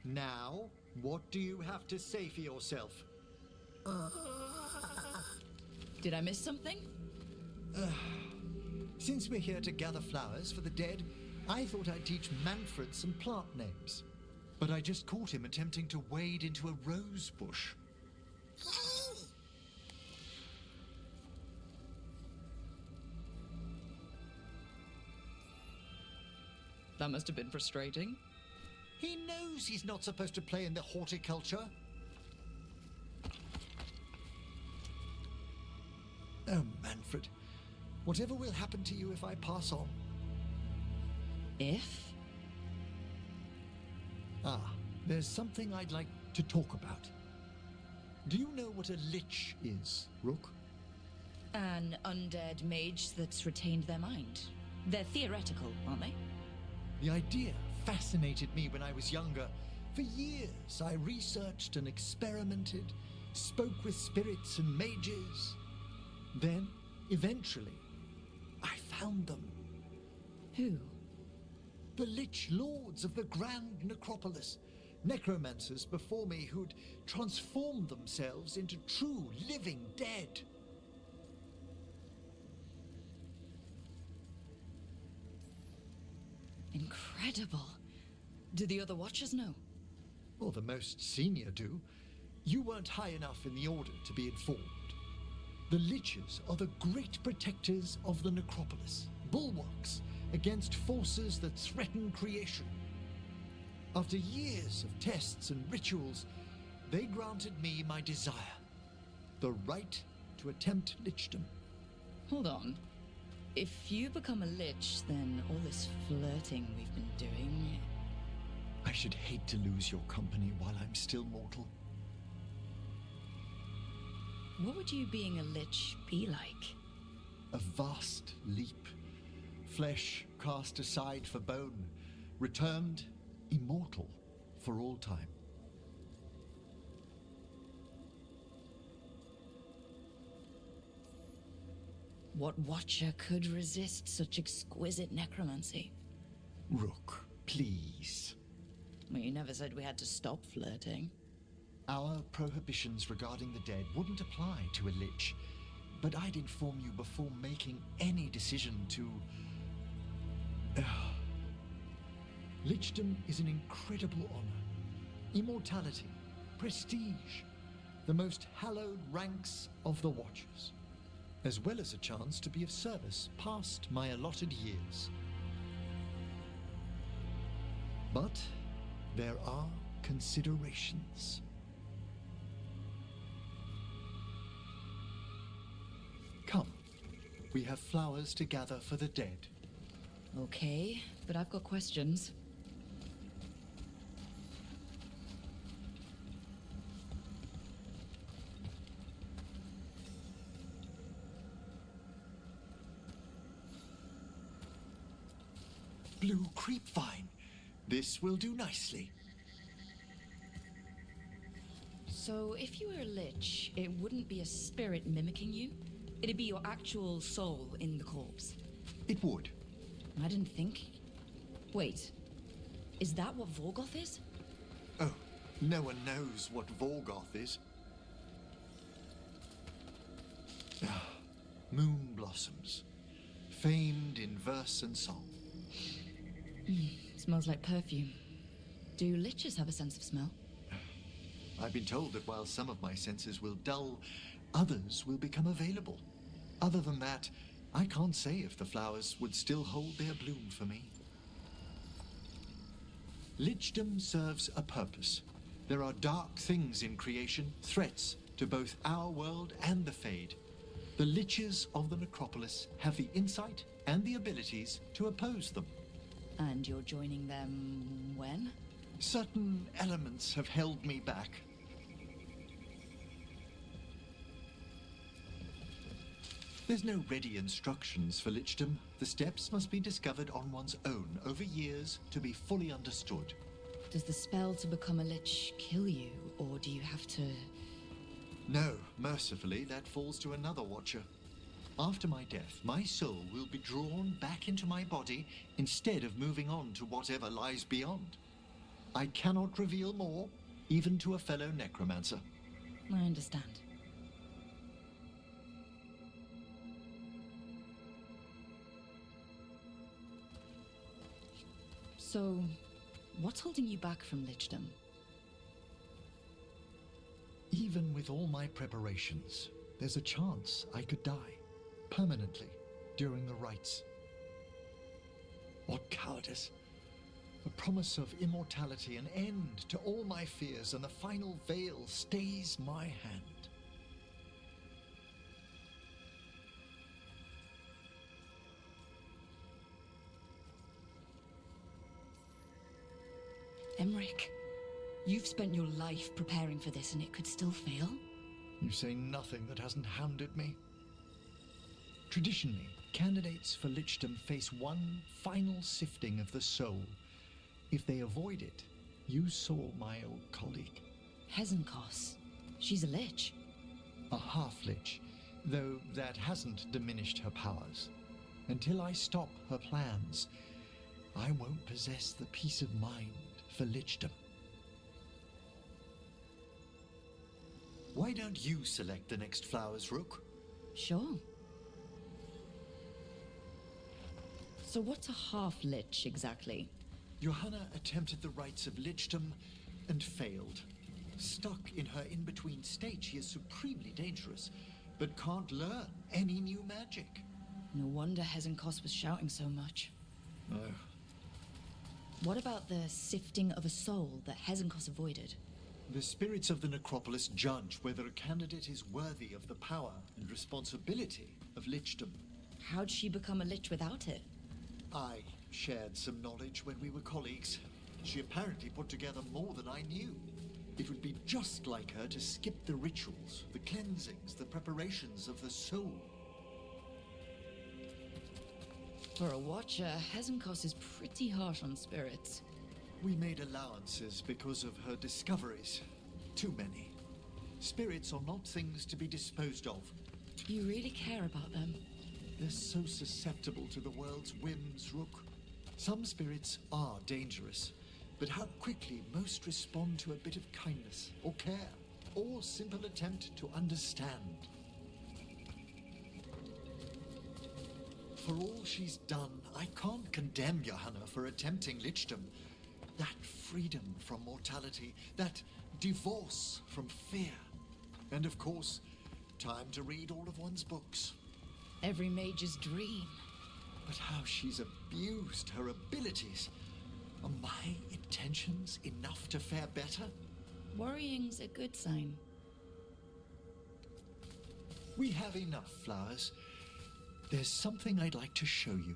Now, what do you have to say for yourself? Did I miss something? Since we're here to gather flowers for the dead, I thought I'd teach Manfred some plant names. But I just caught him attempting to wade into a rose bush. That must have been frustrating. He knows he's not supposed to play in the horticulture. Oh, Manfred. Whatever will happen to you if I pass on? If? There's something I'd like to talk about. Do you know what a lich is, Rook? An undead mage that's retained their mind. They're theoretical, aren't they? The idea fascinated me when I was younger. For years, I researched and experimented, spoke with spirits and mages. Then, eventually, I found them. Who? The Lich Lords of the Grand Necropolis. Necromancers before me who'd transformed themselves into true living dead. Incredible. Do the other Watchers know? Well, the most senior do. You weren't high enough in the Order to be informed. The Liches are the great protectors of the Necropolis, bulwarks against forces that threaten creation. After years of tests and rituals, they granted me my desire, the right to attempt lichdom. Hold on. If you become a lich, then all this flirting we've been doing... I should hate to lose your company while I'm still mortal. What would you being a lich be like? A vast leap. Flesh cast aside for bone, returned immortal for all time. What Watcher could resist such exquisite necromancy? Rook, please. Well, you never said we had to stop flirting. Our prohibitions regarding the dead wouldn't apply to a lich, but I'd inform you before making any decision to... Lichdom is an incredible honor. Immortality, prestige, the most hallowed ranks of the Watchers, as well as a chance to be of service past my allotted years. But there are considerations. Come, we have flowers to gather for the dead. Okay, but I've got questions. Blue creepvine. This will do nicely. So, if you were a lich, it wouldn't be a spirit mimicking you? It'd be your actual soul in the corpse. It would. I didn't think... Wait, is that what Veilguard is? Oh, no one knows what Veilguard is. Moon blossoms, famed in verse and song. Smells like perfume. Do liches have a sense of smell? I've been told that while some of my senses will dull, others will become available. Other than that, I can't say if the flowers would still hold their bloom for me. Lichdom serves a purpose. There are dark things in creation, threats to both our world and the Fade. The Liches of the Necropolis have the insight and the abilities to oppose them. And you're joining them when? Certain elements have held me back. There's no ready instructions for lichdom. The steps must be discovered on one's own over years to be fully understood. Does the spell to become a lich kill you, or do you have to... No, mercifully, that falls to another Watcher. After my death, my soul will be drawn back into my body instead of moving on to whatever lies beyond. I cannot reveal more, even to a fellow necromancer. I understand. So, what's holding you back from lichdom? Even with all my preparations, there's a chance I could die, permanently, during the rites. What cowardice! The promise of immortality, an end to all my fears, and the final veil stays my hand. Emmrich, you've spent your life preparing for this and it could still fail? You say nothing that hasn't hounded me. Traditionally, candidates for lichdom face one final sifting of the soul. If they avoid it, you saw my old colleague. Hezenkos. She's a lich. A half-lich, though that hasn't diminished her powers. Until I stop her plans, I won't possess the peace of mind for lichdom. Why don't you select the next flowers, Rook? Sure. So what's a half-lich exactly? Johanna attempted the rites of lichdom and failed. Stuck in her in-between state, she is supremely dangerous, but can't learn any new magic. No wonder Hezenkos was shouting so much. Oh. What about the sifting of a soul that Hezenkos avoided? The spirits of the necropolis judge whether a candidate is worthy of the power and responsibility of lichdom. How'd she become a lich without it? I shared some knowledge when we were colleagues. She apparently put together more than I knew. It would be just like her to skip the rituals, the cleansings, the preparations of the soul. For a watcher, Hezenkos is pretty harsh on spirits. We made allowances because of her discoveries. Too many. Spirits are not things to be disposed of. You really care about them? They're so susceptible to the world's whims, Rook. Some spirits are dangerous, but how quickly most respond to a bit of kindness, or care, or simple attempt to understand. For all she's done, I can't condemn Johanna for attempting lichdom. That freedom from mortality, that divorce from fear. And of course, time to read all of one's books. Every mage's dream. But how she's abused her abilities. Are my intentions enough to fare better? Worrying's a good sign. We have enough flowers. There's something I'd like to show you.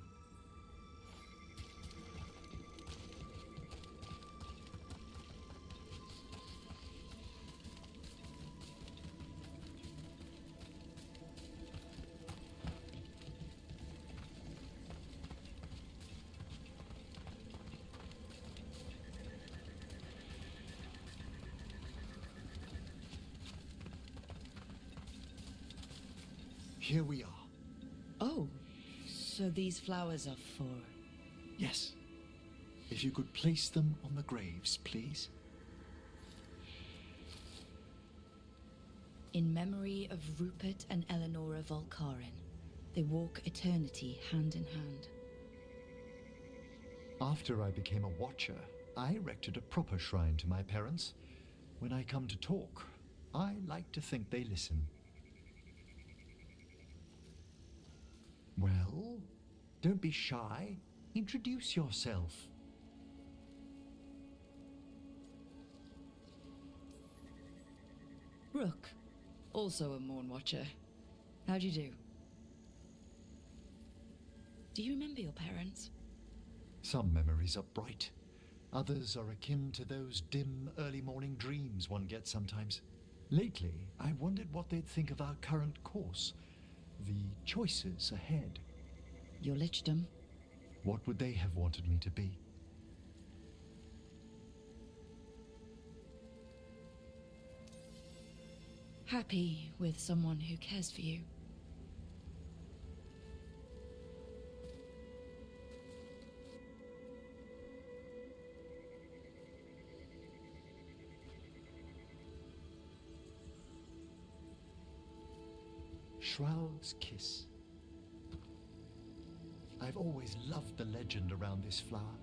Here we are. Oh, so these flowers are for... Yes. If you could place them on the graves, please. In memory of Rupert and Eleonora Volcarin, they walk eternity hand in hand. After I became a watcher, I erected a proper shrine to my parents. When I come to talk, I like to think they listen. Well, don't be shy. Introduce yourself. Rook, also a Mourn watcher. How'd you do? Do you remember your parents? Some memories are bright. Others are akin to those dim early morning dreams one gets sometimes. Lately, I wondered what they'd think of our current course. The choices ahead. Your lichdom? What would they have wanted me to be? Happy with someone who cares for you. Shroud's Kiss. I've always loved the legend around this flower.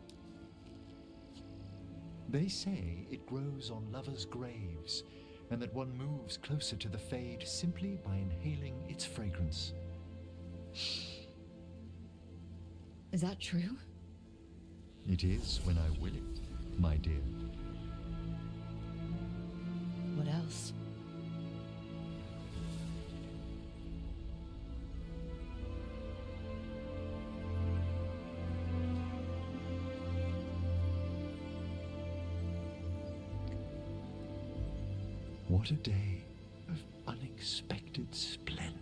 They say it grows on lovers' graves, and that one moves closer to the fade simply by inhaling its fragrance. Is that true? It is when I will it, my dear. What else? What a day of unexpected splendor.